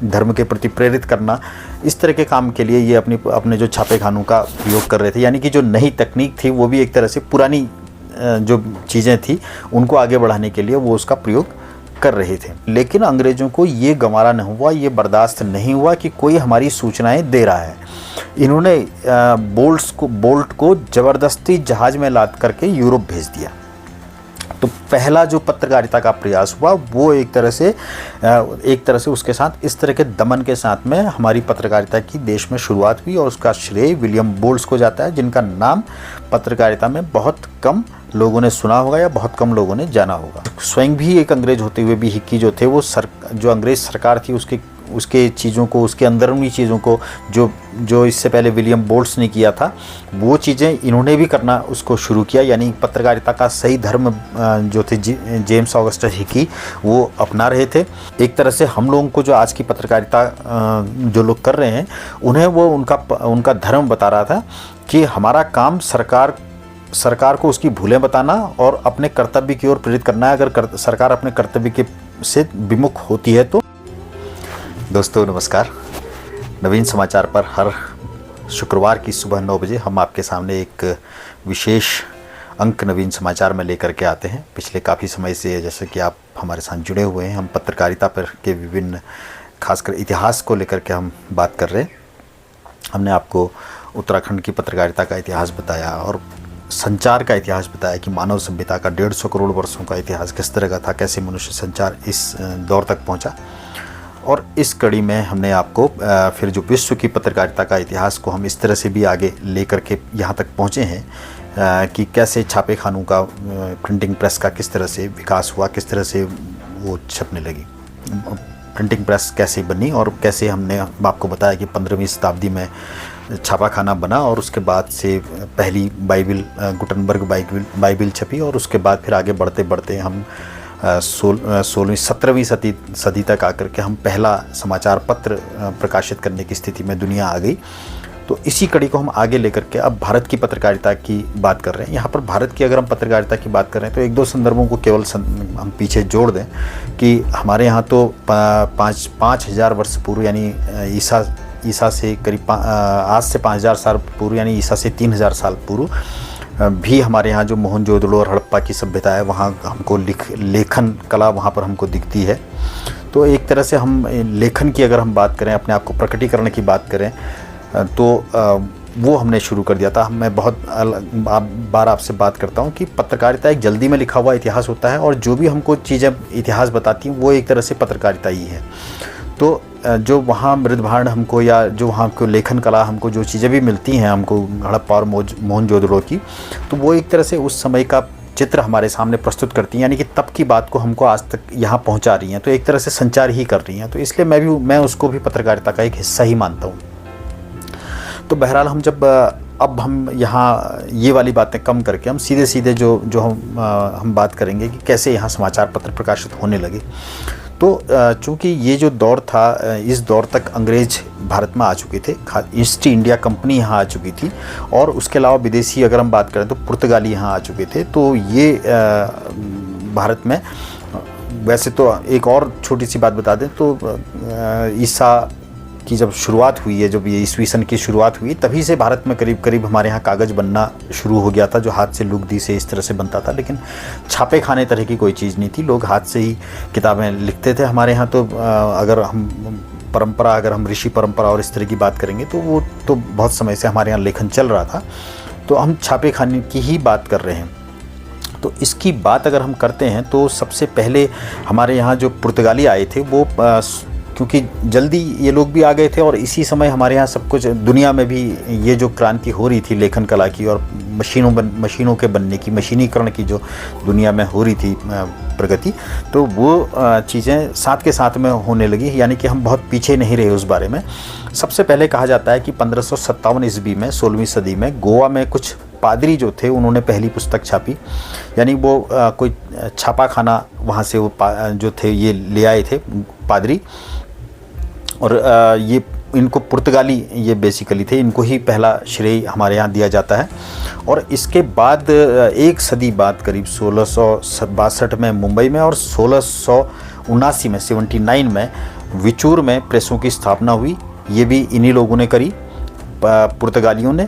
धर्म के प्रति प्रेरित करना, इस तरह के काम के लिए ये अपने जो छापे खानों का प्रयोग कर रहे थे। यानी कि जो नई तकनीक थी वो भी एक तरह से पुरानी जो चीज़ें थी उनको आगे बढ़ाने के लिए वो उसका प्रयोग कर रहे थे। लेकिन अंग्रेज़ों को ये गंवारा नहीं हुआ, ये बर्दाश्त नहीं हुआ कि कोई हमारी सूचनाएं दे रहा है। इन्होंने बोल्ट को ज़बरदस्ती जहाज़ में लाद करके यूरोप भेज दिया। तो पहला जो पत्रकारिता का प्रयास हुआ वो एक तरह से उसके साथ इस तरह के दमन के साथ में हमारी पत्रकारिता की देश में शुरुआत हुई, और उसका श्रेय विलियम बोल्ट्स को जाता है, जिनका नाम पत्रकारिता में बहुत कम लोगों ने सुना होगा या बहुत कम लोगों ने जाना होगा। स्वयं भी एक अंग्रेज होते हुए भी हिक्की जो थे वो जो अंग्रेज सरकार थी उसके चीज़ों को, उसके अंदरूनी चीज़ों को जो इससे पहले विलियम बोल्ट्स ने किया था वो चीज़ें इन्होंने भी करना उसको शुरू किया। यानी पत्रकारिता का सही धर्म जो थे जेम्स ऑगस्टस हिक्की वो अपना रहे थे। एक तरह से हम लोगों को जो आज की पत्रकारिता जो लोग कर रहे हैं उन्हें वो उनका धर्म बता रहा था कि हमारा काम सरकार को उसकी भूलें बताना और अपने कर्तव्य की ओर प्रेरित करना है। अगर सरकार अपने कर्तव्य से विमुख होती है तो। दोस्तों नमस्कार, नवीन समाचार पर हर शुक्रवार की सुबह 9 बजे हम आपके सामने एक विशेष अंक नवीन समाचार में लेकर के आते हैं। पिछले काफ़ी समय से जैसे कि आप हमारे साथ जुड़े हुए हैं, हम पत्रकारिता पर के विभिन्न खासकर इतिहास को लेकर के हम बात कर रहे हैं। हमने आपको उत्तराखंड की पत्रकारिता का इतिहास बताया और संचार का इतिहास बताया कि मानव सभ्यता का 150 करोड़ वर्षों का इतिहास किस तरह का था, कैसे मनुष्य संचार इस दौर तक पहुंचा। और इस कड़ी में हमने आपको फिर जो विश्व की पत्रकारिता का इतिहास को हम इस तरह से भी आगे लेकर के यहाँ तक पहुँचे हैं कि कैसे छापे खानों का, प्रिंटिंग प्रेस का किस तरह से विकास हुआ, किस तरह से वो छपने लगी, प्रिंटिंग प्रेस कैसे बनी, और कैसे हमने आपको बताया कि 15वीं शताब्दी में छापा खाना बना और उसके बाद से पहली बाइबिल, गुटनबर्ग बाइबिल छपी, और उसके बाद फिर आगे बढ़ते बढ़ते हम 17वीं सदी तक आकर के हम पहला समाचार पत्र प्रकाशित करने की स्थिति में दुनिया आ गई। तो इसी कड़ी को हम आगे लेकर के अब भारत की पत्रकारिता की बात कर रहे हैं। यहाँ पर भारत की अगर हम पत्रकारिता की बात कर रहे हैं तो एक दो संदर्भों को केवल हम पीछे जोड़ दें कि हमारे यहाँ तो 5,000 वर्ष पूर्व यानी ईसा से करीब आज से 5,000 साल पूर्व यानी ईसा से 3,000 साल पूर्व भी हमारे यहाँ जो मोहनजोदड़ो और हड़प्पा की सभ्यता है वहाँ हमको लेखन कला वहाँ पर हमको दिखती है। तो एक तरह से हम लेखन की अगर हम बात करें, अपने आप को प्रकटीकरण की बात करें तो वो हमने शुरू कर दिया था। मैं बहुत बार आपसे बात करता हूँ कि पत्रकारिता एक जल्दी में लिखा हुआ इतिहास होता है, और जो भी हमको चीज़ें इतिहास बताती हैं वो एक तरह से पत्रकारिता ही है। तो जो वहाँ मृदभांड हमको या जो वहाँ को लेखन कला हमको जो चीज़ें भी मिलती हैं हमको हड़प्पा और मोहनजोदड़ो की, तो वो एक तरह से उस समय का चित्र हमारे सामने प्रस्तुत करती हैं, यानी कि तब की बात को हमको आज तक यहाँ पहुँचा रही हैं। तो एक तरह से संचार ही कर रही हैं। तो इसलिए मैं उसको भी पत्रकारिता का एक हिस्सा ही मानता हूँ। तो बहरहाल अब हम यहाँ ये वाली बातें कम करके हम सीधे जो हम बात करेंगे कि कैसे यहाँ समाचार पत्र प्रकाशित होने लगे। तो चूँकि ये जो दौर था, इस दौर तक अंग्रेज भारत में आ चुके थे, ईस्ट इंडिया कंपनी यहाँ आ चुकी थी, और उसके अलावा विदेशी अगर हम बात करें तो पुर्तगाली यहाँ आ चुके थे। तो ये भारत में वैसे तो एक और छोटी सी बात बता दें तो ईसा की जब शुरुआत हुई है, जब ये ईस्वी सन की शुरुआत हुई, तभी से भारत में करीब करीब हमारे यहाँ कागज़ बनना शुरू हो गया था, जो हाथ से लुगदी से इस तरह से बनता था। लेकिन छापे खाने तरह की कोई चीज़ नहीं थी, लोग हाथ से ही किताबें लिखते थे हमारे यहाँ। तो अगर हम ऋषि परंपरा और इस तरह की बात करेंगे तो वो तो बहुत समय से हमारे यहाँ लेखन चल रहा था। तो हम छापे खाने की ही बात कर रहे हैं। तो इसकी बात अगर हम करते हैं तो सबसे पहले हमारे यहाँ जो पुर्तगाली आए थे वो क्योंकि जल्दी ये लोग भी आ गए थे, और इसी समय हमारे यहाँ सब कुछ दुनिया में भी ये जो क्रांति हो रही थी लेखन कला की और मशीनों के बनने की, मशीनीकरण की जो दुनिया में हो रही थी प्रगति, तो वो चीज़ें साथ के साथ में होने लगी। यानी कि हम बहुत पीछे नहीं रहे उस बारे में। सबसे पहले कहा जाता है कि 1557 ईस्वी में 16वीं सदी में गोवा में कुछ पादरी जो थे उन्होंने पहली पुस्तक छापी। यानी वो कोई छापा खाना वहाँ से वो जो थे ये ले आए थे पादरी, और ये इनको पुर्तगाली ये बेसिकली थे, इनको ही पहला श्रेय हमारे यहाँ दिया जाता है। और इसके बाद एक सदी बाद करीब 1662 में मुंबई में और 1679 में विचूर में प्रेसों की स्थापना हुई, ये भी इन्हीं लोगों ने करी, पुर्तगालियों ने।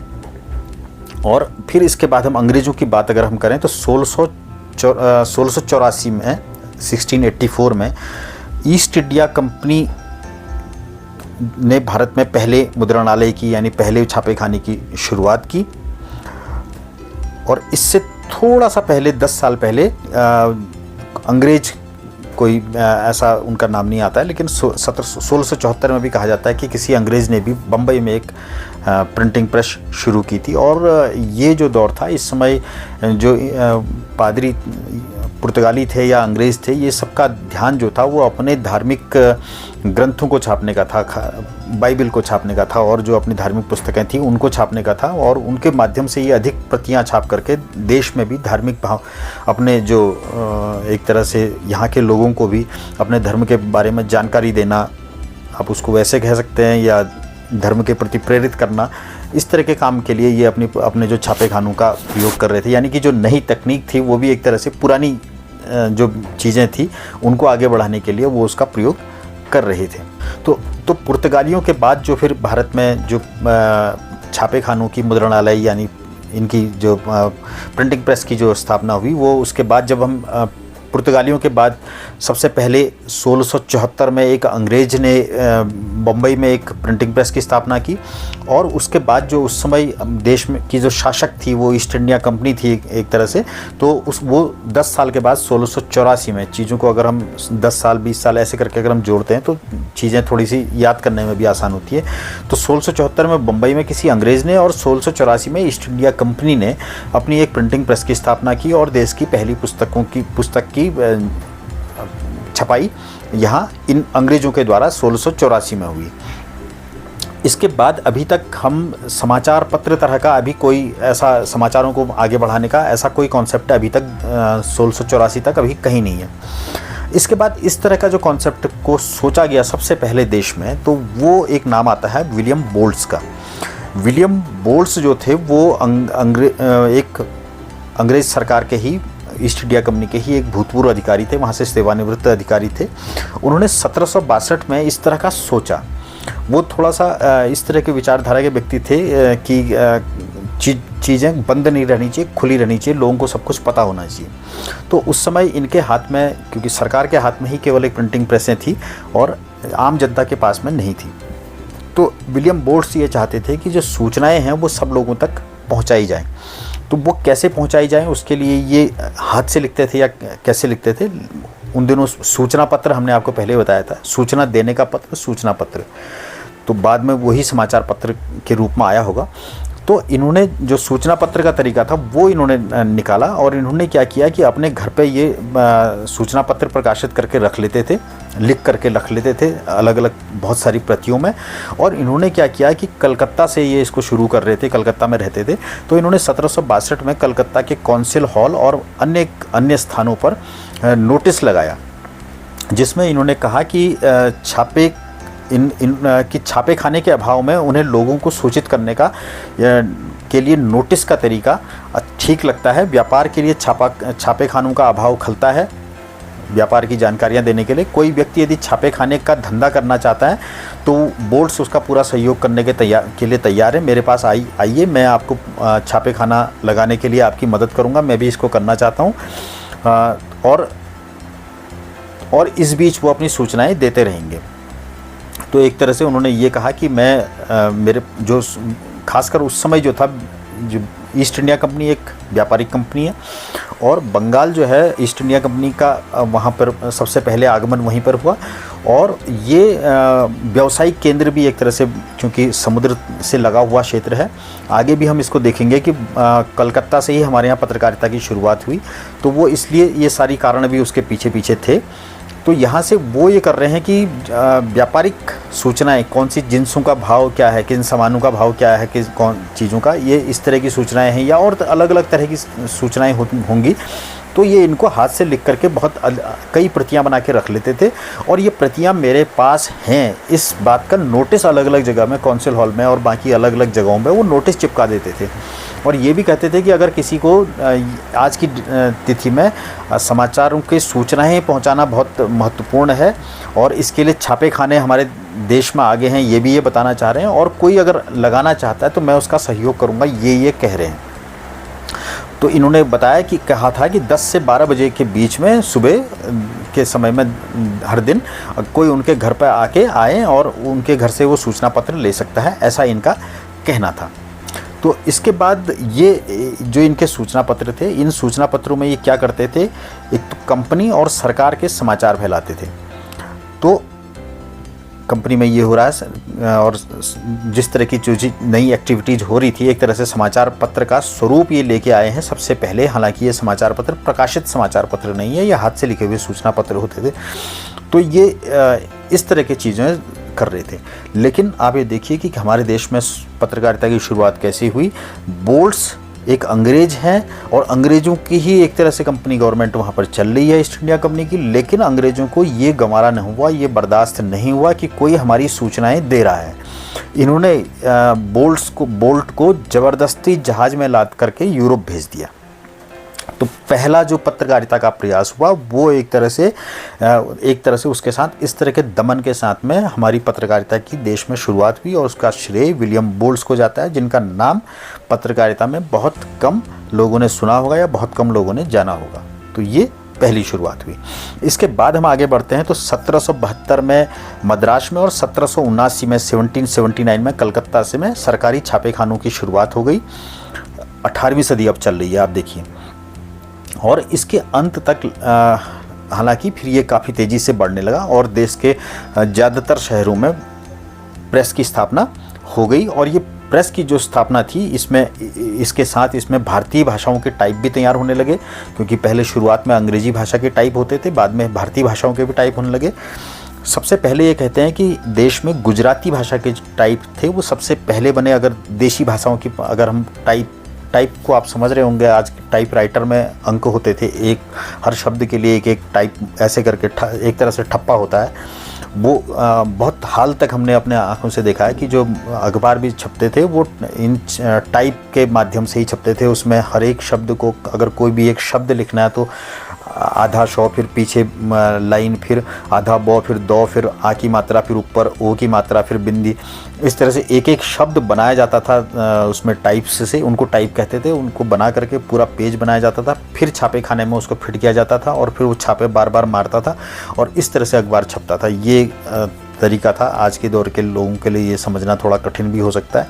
और फिर इसके बाद हम अंग्रेज़ों की बात अगर हम करें तो 1684 में 1684 में ईस्ट इंडिया कंपनी ने भारत में पहले मुद्रणालय की यानी पहले छापेखाने की शुरुआत की। और इससे थोड़ा सा पहले 10 साल पहले अंग्रेज कोई ऐसा उनका नाम नहीं आता है, लेकिन 1674 में भी कहा जाता है कि किसी अंग्रेज़ ने भी बम्बई में एक प्रिंटिंग प्रेस शुरू की थी। और ये जो दौर था, इस समय जो पादरी पुर्तगाली थे या अंग्रेज़ थे, ये सबका ध्यान जो था वो अपने धार्मिक ग्रंथों को छापने का था, बाइबल को छापने का था, और जो अपनी धार्मिक पुस्तकें थी उनको छापने का था। और उनके माध्यम से ये अधिक प्रतियां छाप करके देश में भी धार्मिक भाव अपने जो एक तरह से यहाँ के लोगों को भी अपने धर्म के बारे में जानकारी देना, आप उसको वैसे कह सकते हैं, या धर्म के प्रति प्रेरित करना, इस तरह के काम के लिए ये अपने जो छापेखानों का प्रयोग कर रहे थे। यानी कि जो नई तकनीक थी वो भी एक तरह से पुरानी जो चीज़ें थी उनको आगे बढ़ाने के लिए वो उसका प्रयोग कर रहे थे। तो पुर्तगालियों के बाद जो फिर भारत में जो छापेखानों की मुद्रणालय यानी इनकी जो प्रिंटिंग प्रेस की जो स्थापना हुई, वो उसके बाद जब हम पुर्तगालियों के बाद सबसे पहले 1674 में एक अंग्रेज ने बम्बई में एक प्रिंटिंग प्रेस की स्थापना की। और उसके बाद जो उस समय देश में की जो शासक थी वो ईस्ट इंडिया कंपनी थी एक तरह से, तो वो 10 साल के बाद 1684 में, चीज़ों को अगर हम 10 साल 20 साल ऐसे करके अगर हम जोड़ते हैं तो चीज़ें थोड़ी सी याद करने में भी आसान होती है। तो 1674 में बम्बई में किसी अंग्रेज़ ने और 1684 में ईस्ट इंडिया कंपनी ने अपनी एक प्रिंटिंग प्रेस की स्थापना की और देश की पहली पुस्तक की छपाई यहाँ इन अंग्रेज़ों के द्वारा 1684 में हुई। इसके बाद अभी तक हम समाचार पत्र तरह का अभी कोई ऐसा समाचारों को आगे बढ़ाने का ऐसा कोई कॉन्सेप्ट अभी तक 1684 तक अभी कहीं नहीं है। इसके बाद इस तरह का जो कॉन्सेप्ट को सोचा गया सबसे पहले देश में, तो वो एक नाम आता है विलियम बोल्ट्स का। विलियम बोल्ट्स जो थे वो एक अंग्रेज़ सरकार के ही, ईस्ट इंडिया कंपनी के ही एक भूतपूर्व अधिकारी थे, वहाँ से सेवानिवृत्त अधिकारी थे। उन्होंने 1762 में इस तरह का सोचा। वो थोड़ा सा इस तरह के विचारधारा के व्यक्ति थे कि चीज़ें बंद नहीं रहनी चाहिए, खुली रहनी चाहिए, लोगों को सब कुछ पता होना चाहिए। तो उस समय इनके हाथ में, क्योंकि सरकार के हाथ में ही केवल एक प्रिंटिंग प्रेसें थी और आम जनता के पास में नहीं थी, तो विलियम बोल्ट्स ये चाहते थे कि जो सूचनाएँ हैं वो सब लोगों तक पहुँचाई जाएँ। तो वो कैसे पहुंचाई जाए, उसके लिए ये हाथ से लिखते थे या कैसे लिखते थे। उन दिनों सूचना पत्र हमने आपको पहले बताया था, सूचना देने का पत्र सूचना पत्र, तो बाद में वही समाचार पत्र के रूप में आया होगा। तो इन्होंने जो सूचना पत्र का तरीका था वो इन्होंने निकाला और इन्होंने क्या किया कि अपने घर पे ये सूचना पत्र प्रकाशित करके रख लेते थे, लिख करके रख लेते थे अलग अलग बहुत सारी प्रतियों में। और इन्होंने क्या किया कि कलकत्ता से ये इसको शुरू कर रहे थे, कलकत्ता में रहते थे, तो इन्होंने 1762 में कलकत्ता के कौंसिल हॉल और अन्य स्थानों पर नोटिस लगाया, जिसमें इन्होंने कहा कि छापे खाने के अभाव में उन्हें लोगों को सूचित करने का के लिए नोटिस का तरीका ठीक लगता है। व्यापार के लिए छापे खानों का अभाव खलता है। व्यापार की जानकारियां देने के लिए कोई व्यक्ति यदि छापे खाने का धंधा करना चाहता है तो बोल्ट्स उसका पूरा सहयोग करने के लिए तैयार है। मेरे पास आइए, मैं आपको छापे खाना लगाने के लिए आपकी मदद करूंगा, मैं भी इसको करना चाहता हूं। और इस बीच वो अपनी सूचनाएं देते रहेंगे। तो एक तरह से उन्होंने ये कहा कि मैं मेरे जो खासकर उस समय जो था, जो ईस्ट इंडिया कंपनी एक व्यापारिक कंपनी है और बंगाल जो है ईस्ट इंडिया कंपनी का वहाँ पर सबसे पहले आगमन वहीं पर हुआ। और ये व्यावसायिक केंद्र भी एक तरह से, क्योंकि समुद्र से लगा हुआ क्षेत्र है, आगे भी हम इसको देखेंगे कि कलकत्ता से ही हमारे यहाँ पत्रकारिता की शुरुआत हुई, तो वो इसलिए ये सारी कारण भी उसके पीछे पीछे थे। तो यहाँ से वो ये कर रहे हैं कि व्यापारिक सूचनाएं, कौन सी जिन्सों का भाव क्या है, किन सामानों का भाव क्या है, किस कौन चीज़ों का, ये इस तरह की सूचनाएं हैं या और अलग अलग तरह की सूचनाएं होंगी। तो ये इनको हाथ से लिख करके बहुत कई प्रतियां बना के रख लेते थे। और ये प्रतियां मेरे पास हैं, इस बात का नोटिस अलग अलग जगह में, कौंसिल हॉल में और बाकी अलग अलग जगहों में वो नोटिस चिपका देते थे। और ये भी कहते थे कि अगर किसी को आज की तिथि में समाचारों की सूचनाएं पहुंचाना बहुत महत्वपूर्ण है और इसके लिए छापे खाने हमारे देश में आगे हैं, ये भी ये बताना चाह रहे हैं, और कोई अगर लगाना चाहता है तो मैं उसका सहयोग करूंगा, ये कह रहे हैं। तो इन्होंने बताया कि कहा था कि 10 से 12 बजे के बीच में सुबह के समय में हर दिन कोई उनके घर पर आए और उनके घर से वो सूचना पत्र ले सकता है, ऐसा इनका कहना था। तो इसके बाद ये जो इनके सूचना पत्र थे, इन सूचना पत्रों में ये क्या करते थे, एक तो कंपनी और सरकार के समाचार फैलाते थे। तो कंपनी में ये हो रहा है और जिस तरह की जो नई एक्टिविटीज़ हो रही थी, एक तरह से समाचार पत्र का स्वरूप ये लेके आए हैं सबसे पहले। हालांकि ये समाचार पत्र प्रकाशित समाचार पत्र नहीं है, ये हाथ से लिखे हुए सूचना पत्र होते थे। तो ये इस तरह की चीज़ें कर रहे थे। लेकिन आप ये देखिए कि हमारे देश में पत्रकारिता की शुरुआत कैसे हुई। बोल्ट्स एक अंग्रेज हैं और अंग्रेज़ों की ही एक तरह से कंपनी गवर्नमेंट वहाँ पर चल रही है, ईस्ट इंडिया कंपनी की। लेकिन अंग्रेज़ों को ये गंवारा नहीं हुआ, ये बर्दाश्त नहीं हुआ कि कोई हमारी सूचनाएं दे रहा है। इन्होंने बोल्ट को ज़बरदस्ती जहाज़ में लाद करके यूरोप भेज दिया। तो पहला जो पत्रकारिता का प्रयास हुआ वो एक तरह से उसके साथ इस तरह के दमन के साथ में हमारी पत्रकारिता की देश में शुरुआत हुई, और उसका श्रेय विलियम बोल्ट्स को जाता है, जिनका नाम पत्रकारिता में बहुत कम लोगों ने सुना होगा या बहुत कम लोगों ने जाना होगा। तो ये पहली शुरुआत हुई। इसके बाद हम आगे बढ़ते हैं तो 1772 में मद्रास में और 1779 में 1779 में कलकत्ता से में सरकारी छापे खानों की शुरुआत हो गई। 18वीं सदी अब चल रही है, आप देखिए। और इसके अंत तक हालांकि फिर ये काफ़ी तेज़ी से बढ़ने लगा और देश के ज़्यादातर शहरों में प्रेस की स्थापना हो गई। और ये प्रेस की जो स्थापना थी, इसके साथ इसमें भारतीय भाषाओं के टाइप भी तैयार होने लगे, क्योंकि पहले शुरुआत में अंग्रेजी भाषा के टाइप होते थे, बाद में भारतीय भाषाओं के भी टाइप होने लगे। सबसे पहले ये कहते हैं कि देश में गुजराती भाषा के टाइप थे वो सबसे पहले बने। अगर देशी भाषाओं की अगर हम टाइप को आप समझ रहे होंगे, आज टाइप राइटर में अंक होते थे, एक हर शब्द के लिए एक टाइप ऐसे करके एक तरह से ठप्पा होता है। वो बहुत हाल तक हमने अपने आंखों से देखा है कि जो अखबार भी छपते थे वो इन टाइप के माध्यम से ही छपते थे। उसमें हर एक शब्द को अगर कोई भी एक शब्द लिखना है तो आधा शौ, फिर पीछे लाइन, फिर आधा बौ, फिर दो, फिर आ की मात्रा, फिर ऊपर ओ की मात्रा, फिर बिंदी, इस तरह से एक एक शब्द बनाया जाता था उसमें टाइप से। उनको टाइप कहते थे। उनको बना करके पूरा पेज बनाया जाता था, फिर छापे खाने में उसको फिट किया जाता था और फिर वो छापे बार बार मारता था और इस तरह से अखबार छपता था। ये तरीका था। आज के दौर के लोगों के लिए ये समझना थोड़ा कठिन भी हो सकता है।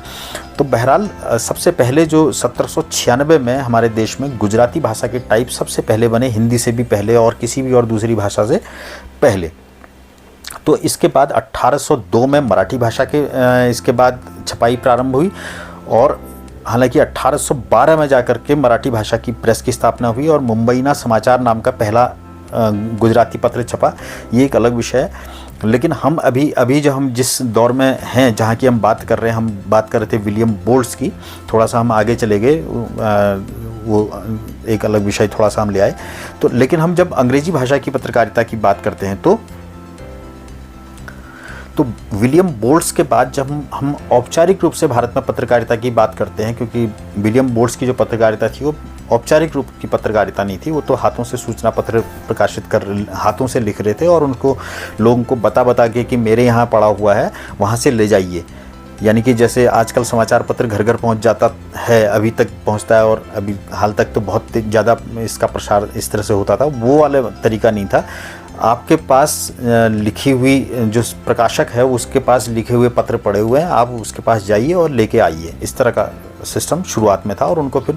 तो बहरहाल सबसे पहले जो 1796 में हमारे देश में गुजराती भाषा के टाइप सबसे पहले बने, हिंदी से भी पहले और किसी भी और दूसरी भाषा से पहले। तो इसके बाद 1802 में मराठी भाषा के इसके बाद छपाई प्रारंभ हुई और हालांकि 1812 में जाकर के मराठी भाषा की प्रेस की स्थापना हुई और मुंबईना समाचार नाम का पहला गुजराती पत्र छपा। ये एक अलग विषय है। लेकिन हम अभी जो हम जिस दौर में हैं, जहाँ की हम बात कर रहे हैं, हम बात कर रहे थे विलियम बोल्ट्स की। थोड़ा सा हम आगे चले गए, वो एक अलग विषय थोड़ा सा हम ले आए। तो लेकिन हम जब अंग्रेजी भाषा की पत्रकारिता की बात करते हैं तो विलियम बोल्ट्स के बाद जब हम औपचारिक रूप से भारत में पत्रकारिता की बात करते हैं, क्योंकि विलियम बोल्ट्स की जो पत्रकारिता थी वो औपचारिक रूप की पत्रकारिता नहीं थी। वो तो हाथों से सूचना पत्र प्रकाशित हाथों से लिख रहे थे और उनको लोगों को बता के कि मेरे यहाँ पड़ा हुआ है, वहाँ से ले जाइए। यानी कि जैसे आजकल समाचार पत्र घर घर पहुँच जाता है, अभी तक पहुँचता है और अभी हाल तक तो बहुत ज़्यादा इसका प्रसार इस तरह से होता था। वो वाला तरीका नहीं था। आपके पास लिखी हुई जो प्रकाशक है उसके पास लिखे हुए पत्र पड़े हुए हैं, आप उसके पास जाइए और लेके आइए। इस तरह का सिस्टम शुरुआत में था और उनको फिर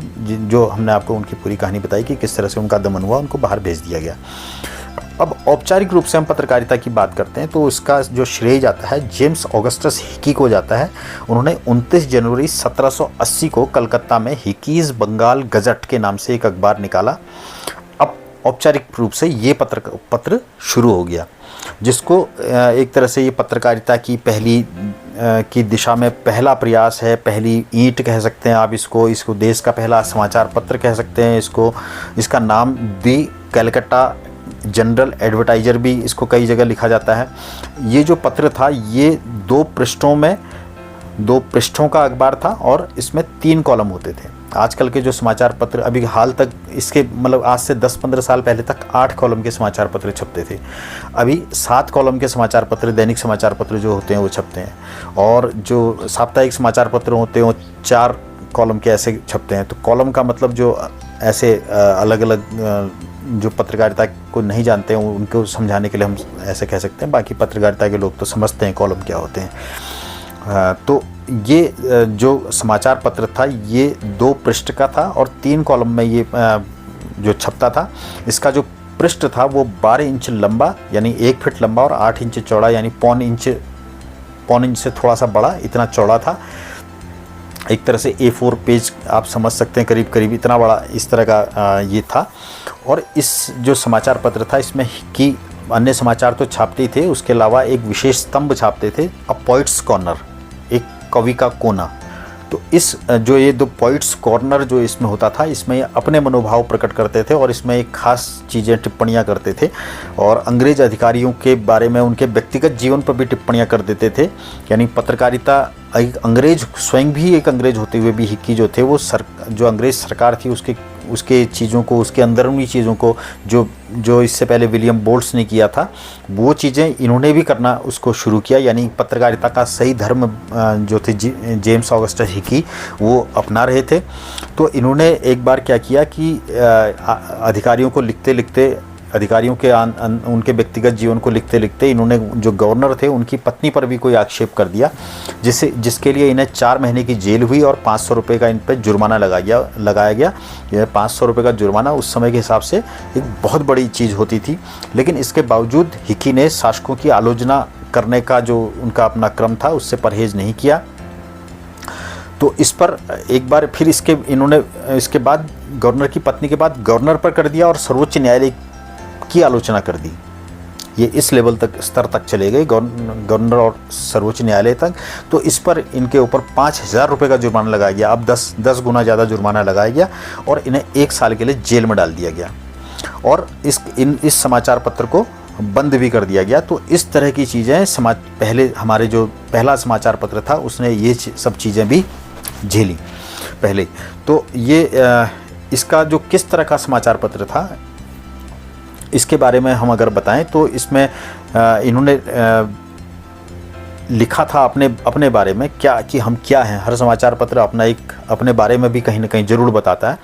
जो हमने आपको उनकी पूरी कहानी बताई कि किस तरह से उनका दमन हुआ, उनको बाहर भेज दिया गया। अब औपचारिक रूप से हम पत्रकारिता की बात करते हैं तो इसका जो श्रेय जाता है जेम्स ऑगस्टस हिकी को जाता है। उन्होंने 29 जनवरी 1780 को कलकत्ता में हिकीज़ बंगाल गजट के नाम से एक अखबार निकाला। अब औपचारिक रूप से ये पत्र शुरू हो गया, जिसको एक तरह से ये पत्रकारिता की पहली की दिशा में पहला प्रयास है, पहली ईंट कह सकते हैं आप इसको देश का पहला समाचार पत्र कह सकते हैं। इसका नाम दी कैलकटा जनरल एडवर्टाइजर भी इसको कई जगह लिखा जाता है। ये जो पत्र था ये 2 पृष्ठों का अखबार था और इसमें 3 कॉलम होते थे। आजकल के जो समाचार पत्र, अभी हाल तक इसके मतलब आज से 10-15 साल पहले तक 8 कॉलम के समाचार पत्र छपते थे। अभी 7 कॉलम के समाचार पत्र, दैनिक समाचार पत्र जो होते हैं वो छपते हैं, और जो साप्ताहिक समाचार पत्र होते हैं वो 4 कॉलम के ऐसे छपते हैं। तो कॉलम का मतलब जो ऐसे अलग अलग जो पत्रकारिता को नहीं जानते हैं उनको समझाने के लिए हम ऐसे कह सकते हैं, बाकी पत्रकारिता के लोग तो समझते हैं कॉलम क्या होते हैं। तो ये जो समाचार पत्र था ये 2 पृष्ठ का था और 3 कॉलम में ये जो छपता था। इसका जो पृष्ठ था वो 12 इंच लंबा यानी 1 फीट लंबा और 8 इंच चौड़ा यानी पौन इंच से थोड़ा सा बड़ा, इतना चौड़ा था। एक तरह से A4 पेज आप समझ सकते हैं, करीब करीब इतना बड़ा इस तरह का ये था। और इस जो समाचार पत्र था इसमें कि अन्य समाचार तो छापते ही थे, उसके अलावा एक विशेष स्तंभ छापते थे, अ पॉइंट्स कॉर्नर, एक कवि का कोना। तो इस जो ये 2 पॉइंट्स कॉर्नर जो इसमें होता था, इसमें अपने मनोभाव प्रकट करते थे और इसमें एक खास चीज़ें टिप्पणियां करते थे और अंग्रेज अधिकारियों के बारे में उनके व्यक्तिगत जीवन पर भी टिप्पणियां कर देते थे। यानी पत्रकारिता, एक अंग्रेज स्वयं भी एक अंग्रेज होते हुए भी हिक्की जो थे वो जो अंग्रेज सरकार थी उसके चीज़ों को, उसके अंदरूनी चीज़ों को जो इससे पहले विलियम बोल्ट्स ने किया था वो चीज़ें इन्होंने भी करना उसको शुरू किया। यानी पत्रकारिता का सही धर्म जो थे जेम्स ऑगस्टस हिकी वो अपना रहे थे। तो इन्होंने एक बार क्या किया कि अधिकारियों को लिखते लिखते, अधिकारियों के उनके व्यक्तिगत जीवन को लिखते लिखते इन्होंने जो गवर्नर थे उनकी पत्नी पर भी कोई आक्षेप कर दिया, जिसके लिए इन्हें 4 महीने की जेल हुई और 500 रुपये का इन पर जुर्माना लगाया गया। यह 500 रुपये का जुर्माना उस समय के हिसाब से एक बहुत बड़ी चीज़ होती थी। लेकिन इसके बावजूद हिकी ने शासकों की आलोचना करने का जो उनका अपना क्रम था उससे परहेज़ नहीं किया। तो इस पर एक बार फिर इन्होंने इसके बाद गवर्नर की पत्नी के बाद गवर्नर पर कर दिया और सर्वोच्च न्यायालय की आलोचना कर दी। ये इस लेवल तक, स्तर तक चले गए, गवर्नर और सर्वोच्च न्यायालय तक। तो इस पर इनके ऊपर 5,000 रुपये का जुर्माना लगाया गया। अब 10 गुना ज़्यादा जुर्माना लगाया गया और इन्हें 1 साल के लिए जेल में डाल दिया गया और इस समाचार पत्र को बंद भी कर दिया गया। तो इस तरह की चीज़ें पहले हमारे जो पहला समाचार पत्र था उसने ये सब चीज़ें भी झेली पहले। तो ये इसका जो किस तरह का समाचार पत्र था इसके बारे में हम अगर बताएं तो इसमें इन्होंने लिखा था अपने बारे में कि हम क्या हैं। हर समाचार पत्र अपने बारे में भी कहीं ना कहीं ज़रूर बताता है।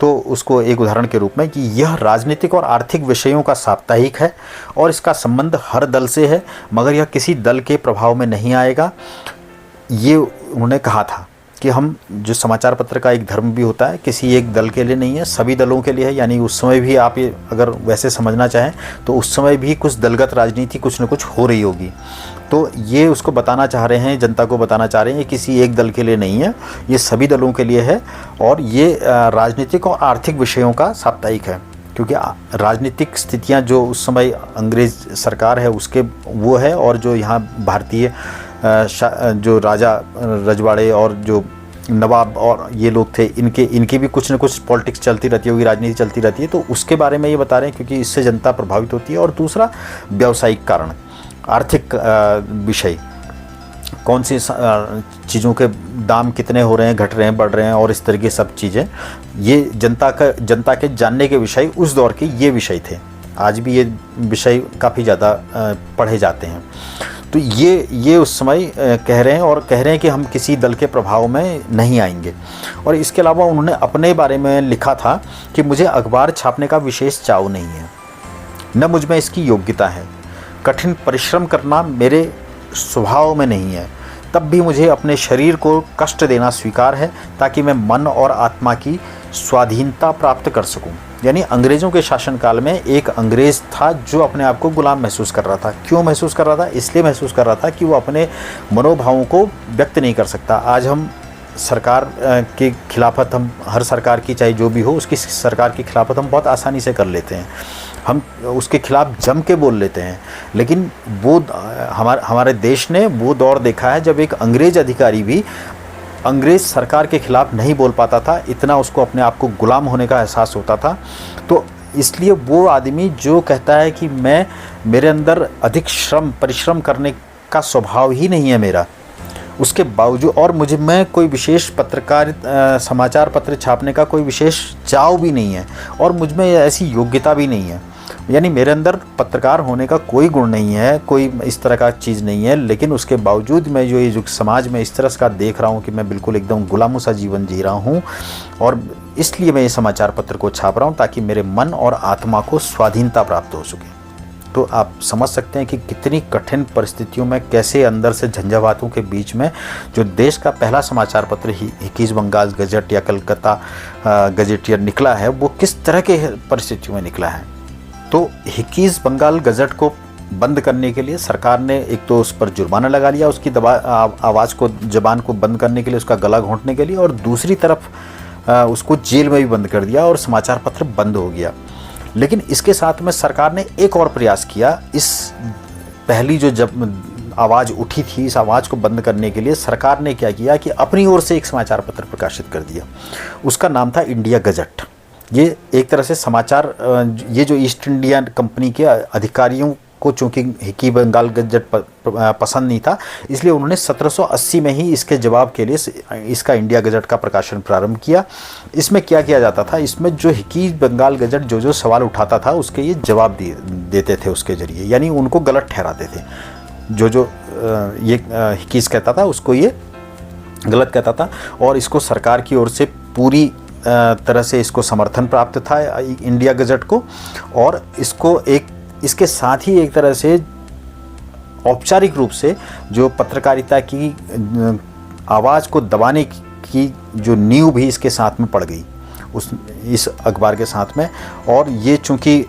तो उसको एक उदाहरण के रूप में कि यह राजनीतिक और आर्थिक विषयों का साप्ताहिक है और इसका संबंध हर दल से है मगर यह किसी दल के प्रभाव में नहीं आएगा। ये उन्होंने कहा था कि हम जो समाचार पत्र का एक धर्म भी होता है, किसी एक दल के लिए नहीं है, सभी दलों के लिए है। यानी उस समय भी आप ये अगर वैसे समझना चाहें तो उस समय भी कुछ दलगत राजनीति कुछ न कुछ हो रही होगी। तो ये उसको बताना चाह रहे हैं, जनता को बताना चाह रहे हैं, ये किसी एक दल के लिए नहीं है, ये सभी दलों के लिए है और ये राजनीतिक और आर्थिक विषयों का साप्ताहिक है। क्योंकि राजनीतिक स्थितियाँ जो उस समय अंग्रेज़ सरकार है उसके वो है, और जो यहाँ भारतीय जो राजा रजवाड़े और जो नवाब और ये लोग थे इनकी भी कुछ न कुछ पॉलिटिक्स चलती रहती होगी, राजनीति चलती रहती है। तो उसके बारे में ये बता रहे हैं क्योंकि इससे जनता प्रभावित होती है। और दूसरा व्यावसायिक कारण, आर्थिक विषय, कौन सी चीज़ों के दाम कितने हो रहे हैं, घट रहे हैं, बढ़ रहे हैं और इस तरह की सब चीज़ें, ये जनता के जानने के विषय उस दौर के ये विषय थे। आज भी ये विषय काफ़ी ज़्यादा पढ़े जाते हैं। तो ये उस समय कह रहे हैं कि हम किसी दल के प्रभाव में नहीं आएंगे। और इसके अलावा उन्होंने अपने बारे में लिखा था कि मुझे अखबार छापने का विशेष चाव नहीं है, न मुझ में इसकी योग्यता है, कठिन परिश्रम करना मेरे स्वभाव में नहीं है, तब भी मुझे अपने शरीर को कष्ट देना स्वीकार है ताकि मैं मन और आत्मा की स्वाधीनता प्राप्त कर सकूं। यानी अंग्रेज़ों के शासनकाल में एक अंग्रेज़ था जो अपने आप को गुलाम महसूस कर रहा था। क्यों महसूस कर रहा था? इसलिए महसूस कर रहा था कि वो अपने मनोभावों को व्यक्त नहीं कर सकता। आज हम सरकार की खिलाफत, हम हर सरकार की चाहे जो भी हो उसकी सरकार की खिलाफत हम बहुत आसानी से कर लेते हैं, हम उसके खिलाफ जम के बोल लेते हैं। लेकिन वो हमारे देश ने वो दौर देखा है जब एक अंग्रेज़ अधिकारी भी अंग्रेज़ सरकार के खिलाफ नहीं बोल पाता था, इतना उसको अपने आप को गुलाम होने का एहसास होता था। तो इसलिए वो आदमी जो कहता है कि मेरे अंदर अधिक परिश्रम करने का स्वभाव ही नहीं है मेरा, उसके बावजूद, और मैं कोई विशेष पत्रकार समाचार पत्र छापने का कोई विशेष चाव भी नहीं है और मुझ में ऐसी योग्यता भी नहीं है। यानी मेरे अंदर पत्रकार होने का कोई गुण नहीं है, कोई इस तरह का चीज़ नहीं है, लेकिन उसके बावजूद मैं जो ये जो समाज में इस तरह का देख रहा हूँ कि मैं बिल्कुल एकदम गुलामों सा जीवन जी रहा हूँ, और इसलिए मैं ये समाचार पत्र को छाप रहा हूँ ताकि मेरे मन और आत्मा को स्वाधीनता प्राप्त हो सके। तो आप समझ सकते हैं कि कितनी कठिन परिस्थितियों में कैसे अंदर से झंझावातों के बीच में जो देश का पहला समाचार पत्र हिकीज बंगाल गजट या कलकत्ता गजेटियर निकला है, वो किस तरह के परिस्थितियों में निकला है। तो हिकीज बंगाल गजट को बंद करने के लिए सरकार ने एक तो उस पर जुर्माना लगा लिया, उसकी आवाज़ को, ज़बान को बंद करने के लिए, उसका गला घोंटने के लिए, और दूसरी तरफ उसको जेल में भी बंद कर दिया और समाचार पत्र बंद हो गया। लेकिन इसके साथ में सरकार ने एक और प्रयास किया। इस पहली जो जब आवाज़ उठी थी, इस आवाज़ को बंद करने के लिए सरकार ने क्या किया कि अपनी ओर से एक समाचार पत्र प्रकाशित कर दिया। उसका नाम था इंडिया गजट। ये एक तरह से समाचार, ये जो ईस्ट इंडिया कंपनी के अधिकारियों को चूँकि हिकी बंगाल गजट पसंद नहीं था, इसलिए उन्होंने 1780 में ही इसके जवाब के लिए इसका इंडिया गजट का प्रकाशन प्रारंभ किया। इसमें क्या किया जाता था, इसमें जो हिकी बंगाल गजट जो सवाल उठाता था उसके ये जवाब देते थे उसके ज़रिए, यानी उनको गलत ठहराते थे। जो ये हिकीज कहता था उसको ये गलत कहता था, और इसको सरकार की ओर से पूरी तरह से इसको समर्थन प्राप्त था इंडिया गजट को। और इसको इसके साथ ही एक तरह से औपचारिक रूप से जो पत्रकारिता की आवाज़ को दबाने की जो नींव भी इसके साथ में पड़ गई इस अखबार के साथ में। और ये चूँकि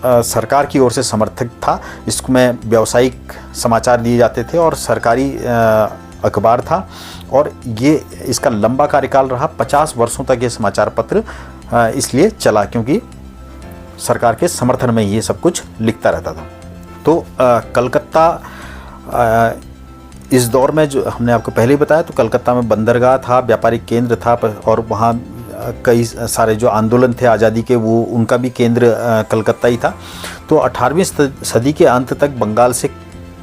सरकार की ओर से समर्थक था, इसमें व्यावसायिक समाचार दिए जाते थे और सरकारी अखबार था, और ये इसका लंबा कार्यकाल रहा। 50 वर्षों तक ये समाचार पत्र इसलिए चला क्योंकि सरकार के समर्थन में ये सब कुछ लिखता रहता था। तो कलकत्ता इस दौर में, जो हमने आपको पहले ही बताया, तो कलकत्ता में बंदरगाह था, व्यापारिक केंद्र था, और वहाँ कई सारे जो आंदोलन थे आज़ादी के, वो उनका भी केंद्र कलकत्ता ही था। तो 18वीं सदी के अंत तक बंगाल से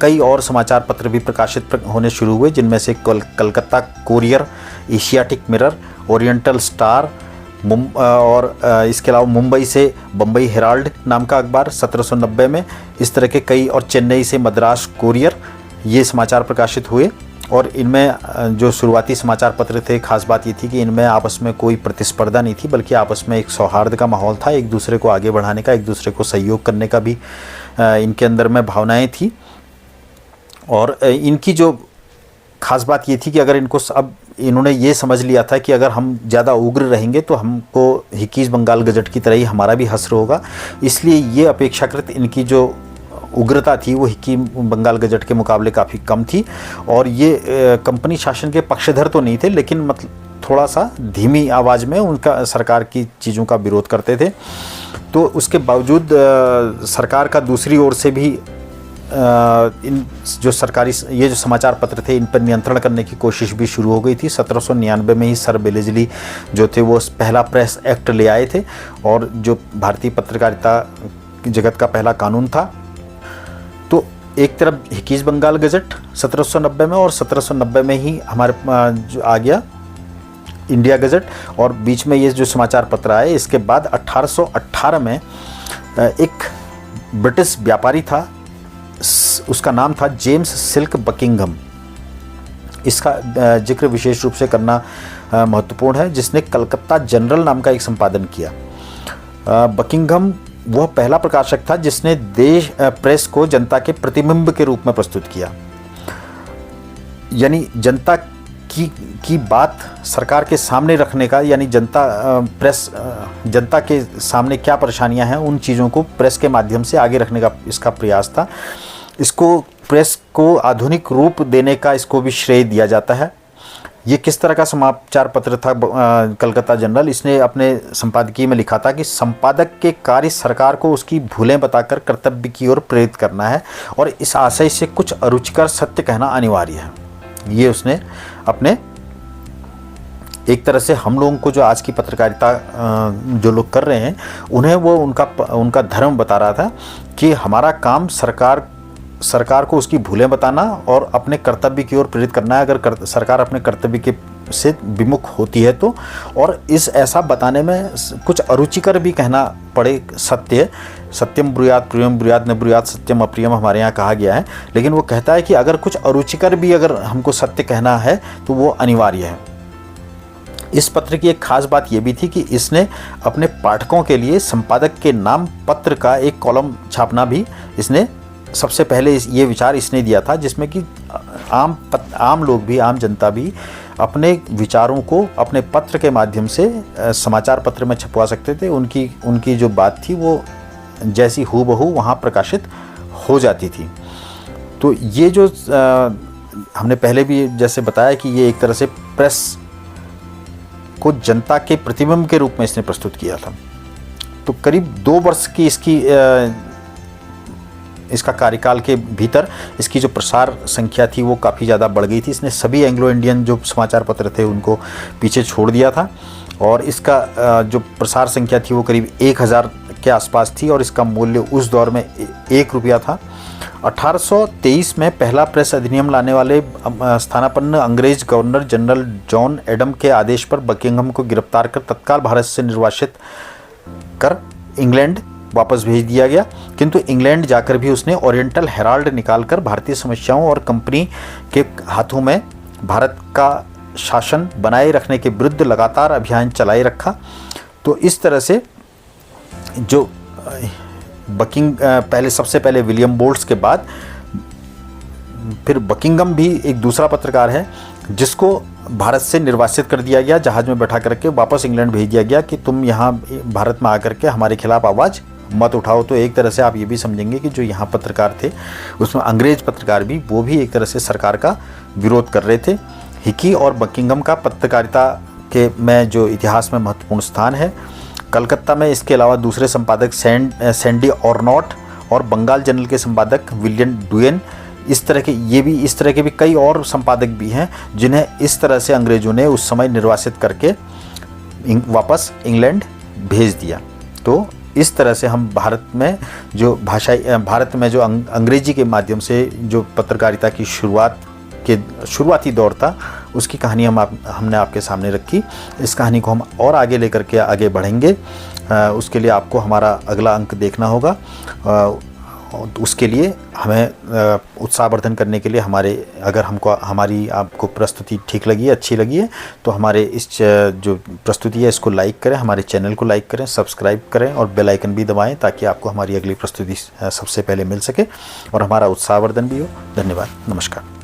कई और समाचार पत्र भी प्रकाशित होने शुरू हुए, जिनमें से Calcutta courier, Asiatic mirror, oriental star, और इसके अलावा मुंबई से बम्बई हेराल्ड नाम का अखबार 1790 में, इस तरह के कई, और चेन्नई से मद्रास कोरियर, ये समाचार प्रकाशित हुए। और इनमें जो शुरुआती समाचार पत्र थे, खास बात ये थी कि इनमें आपस में कोई प्रतिस्पर्धा नहीं थी, बल्कि आपस में एक सौहार्द का माहौल था, एक दूसरे को आगे बढ़ाने का, एक दूसरे को सहयोग करने का भी इनके अंदर में भावनाएं थी। और इनकी जो खास बात ये थी कि अगर इनको, अब इन्होंने ये समझ लिया था कि अगर हम ज़्यादा उग्र रहेंगे तो हमको हिकीज बंगाल गजट की तरह ही हमारा भी हश्र होगा, इसलिए ये अपेक्षाकृत इनकी जो उग्रता थी वो हिकी बंगाल गजट के मुकाबले काफ़ी कम थी। और ये कंपनी शासन के पक्षधर तो नहीं थे, लेकिन मतलब थोड़ा सा धीमी आवाज़ में उनका सरकार की चीज़ों का विरोध करते थे। तो उसके बावजूद सरकार का दूसरी ओर से भी इन जो सरकारी ये जो समाचार पत्र थे इन पर नियंत्रण करने की कोशिश भी शुरू हो गई थी। 1799 में ही सर बेलेजली जो थे वो पहला प्रेस एक्ट ले आए थे, और जो भारतीय पत्रकारिता जगत का पहला कानून था। तो एक तरफ हिकीज बंगाल गजट 1790 में, और 1790 में ही हमारे जो आ गया इंडिया गजट, और बीच में ये जो समाचार पत्र आए। इसके बाद 1818 में एक ब्रिटिश व्यापारी था, उसका नाम था जेम्स सिल्क बकिंघम। इसका जिक्र विशेष रूप से करना महत्वपूर्ण है, जिसने कलकत्ता जनरल नाम का एक संपादन किया। बकिंघम वह पहला प्रकाशक था जिसने देश प्रेस को जनता के प्रतिबिंब के रूप में प्रस्तुत किया, यानी जनता की बात सरकार के सामने रखने का, यानी जनता के सामने क्या परेशानियां हैं उन चीज़ों को प्रेस के माध्यम से आगे रखने का इसका प्रयास था। इसको प्रेस को आधुनिक रूप देने का इसको भी श्रेय दिया जाता है। ये किस तरह का समाचार पत्र था कलकत्ता जनरल? इसने अपने संपादकीय में लिखा था कि संपादक के कार्य सरकार को उसकी भूलें बताकर कर्तव्य की ओर प्रेरित करना है, और इस आशय से कुछ अरुचिकर सत्य कहना अनिवार्य है। ये उसने अपने, एक तरह से हम लोगों को जो आज की पत्रकारिता जो लोग कर रहे हैं उन्हें वो उनका धर्म बता रहा था कि हमारा काम सरकार सरकार को उसकी भूलें बताना और अपने कर्तव्य की ओर प्रेरित करना है, अगर सरकार अपने कर्तव्य के से विमुख होती है तो। और इस ऐसा बताने में कुछ अरुचिकर भी कहना पड़े सत्य, सत्यम ब्रूयात प्रियम ब्रूयात न ब्रूयात सत्यम अप्रियम हमारे यहाँ कहा गया है, लेकिन वो कहता है कि अगर कुछ अरुचिकर भी अगर हमको सत्य कहना है तो वो अनिवार्य है। इस पत्र की एक खास बात यह भी थी कि इसने अपने पाठकों के लिए संपादक के नाम पत्र का एक कॉलम छापना भी इसने सबसे पहले ये विचार इसने दिया था, जिसमें कि आम लोग भी, आम जनता भी अपने विचारों को अपने पत्र के माध्यम से समाचार पत्र में छपवा सकते थे। उनकी जो बात थी वो जैसी हूबहू वहाँ प्रकाशित हो जाती थी। तो ये जो हमने पहले भी जैसे बताया कि ये एक तरह से प्रेस को जनता के प्रतिबिंब के रूप में इसने प्रस्तुत किया था। तो करीब 2 वर्ष की इसका कार्यकाल के भीतर इसकी जो प्रसार संख्या थी वो काफ़ी ज़्यादा बढ़ गई थी। इसने सभी एंग्लो इंडियन जो समाचार पत्र थे उनको पीछे छोड़ दिया था और इसका जो प्रसार संख्या थी वो करीब 1000 के आसपास थी और इसका मूल्य उस दौर में 1 रुपया था। 1823 में पहला प्रेस अधिनियम लाने वाले स्थानापन्न अंग्रेज गवर्नर जनरल जॉन एडम के आदेश पर बकिंघम को गिरफ्तार कर तत्काल भारत से निर्वासित कर इंग्लैंड वापस भेज दिया गया, किंतु इंग्लैंड जाकर भी उसने ओरिएंटल हेराल्ड निकालकर भारतीय समस्याओं और कंपनी के हाथों में भारत का शासन बनाए रखने के विरुद्ध लगातार अभियान चलाए रखा। तो इस तरह से जो सबसे पहले विलियम बोल्ट्स के बाद फिर बकिंघम भी एक दूसरा पत्रकार है जिसको भारत से निर्वासित कर दिया गया, जहाज में बैठा करके वापस इंग्लैंड भेज दिया गया कि तुम यहाँ भारत में आकर के हमारे खिलाफ आवाज़ मत उठाओ। तो एक तरह से आप ये भी समझेंगे कि जो यहाँ पत्रकार थे उसमें अंग्रेज पत्रकार भी वो भी एक तरह से सरकार का विरोध कर रहे थे। हिकी और बकिंघम का पत्रकारिता के में जो इतिहास में महत्वपूर्ण स्थान है। कलकत्ता में इसके अलावा दूसरे संपादक सैंडी ऑर्नॉट और बंगाल जनरल के संपादक विलियम डुएन, इस तरह के भी कई और संपादक भी हैं जिन्हें इस तरह से अंग्रेज़ों ने उस समय निर्वासित करके वापस इंग्लैंड भेज दिया। तो इस तरह से हम भारत में जो अंग्रेजी के माध्यम से जो पत्रकारिता की शुरुआती दौर था उसकी कहानी हमने आपके सामने रखी। इस कहानी को हम और आगे लेकर के आगे बढ़ेंगे। उसके लिए आपको हमारा अगला अंक देखना होगा। उसके लिए हमें उत्साहवर्धन करने के लिए हमारी आपको प्रस्तुति ठीक लगी, अच्छी लगी है तो हमारे इस जो प्रस्तुति है इसको लाइक करें, हमारे चैनल को लाइक करें, सब्सक्राइब करें और बेल आइकन भी दबाएं ताकि आपको हमारी अगली प्रस्तुति सबसे पहले मिल सके और हमारा उत्साहवर्धन भी हो। धन्यवाद, नमस्कार।